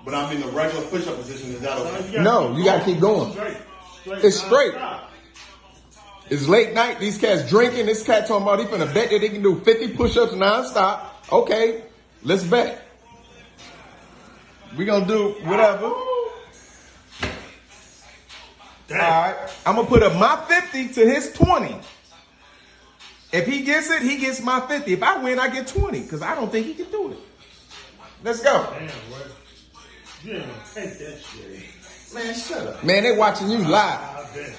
but I'm in the regular push-up position. Is that okay? No, you gotta keep going. It's straight. It's late night. These cats drinking. This cat talking about he finna bet that they can do 50 push-ups non-stop. Okay, let's bet. We gonna do whatever. All right, I'm gonna put up my 50 to his 20. If he gets it, he gets my 50. If I win, I get 20 because I don't think he can do it. Let's go. Damn, what? You ain't gonna take that shit. Man, shut up. Man, they watching you live.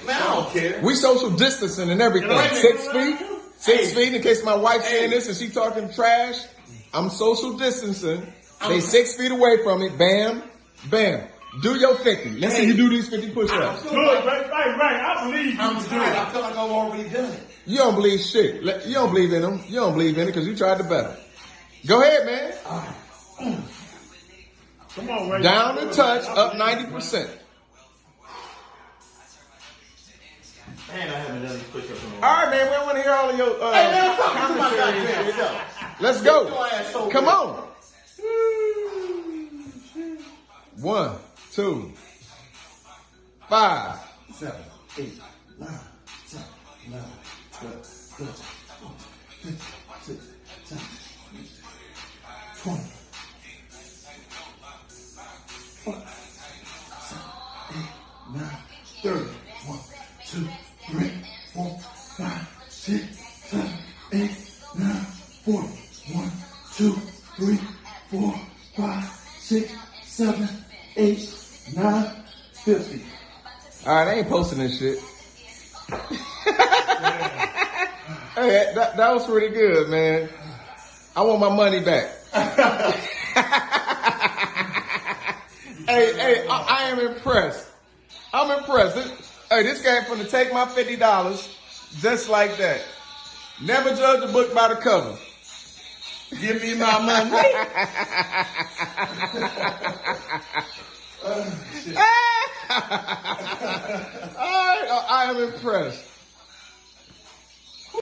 Man, I don't care. We social distancing and everything. 6 feet. 6 feet in case my wife's saying this and she talking trash. I'm social distancing. They 6 feet away from it. Bam, bam. Do your 50. Let's see you do these 50 push-ups. Good, right. I believe you. I'm tired. I feel like I've already done it. You don't believe shit. You don't believe in them. You don't believe in it because you tried to better. Go ahead, man. Come on, Ray. Down and touch, up 90%. Man, I haven't done these push-ups in a All while. right, man. We want to hear all of your Hey, man, I'm talking to my commentary and goddamn shit. self. Let's Your go. ass so Come good. on. 1, 2, 5. 7, 8, 9, 10, 11, 12, 13, 14, 15, 16, 17, 20, 9, 30. 1, 2, 3, 4, 5, 6, 7, 8, 9, 40. 1, 2, 3, 4, 5, 6, 7, 8, 9, 50. All right, I ain't posting this shit. Hey, that was pretty good, man. I want my money back. Hey, I am impressed. I'm impressed. This guy finna take my $50 just like that. Never judge a book by the cover. Give me my money. I am impressed.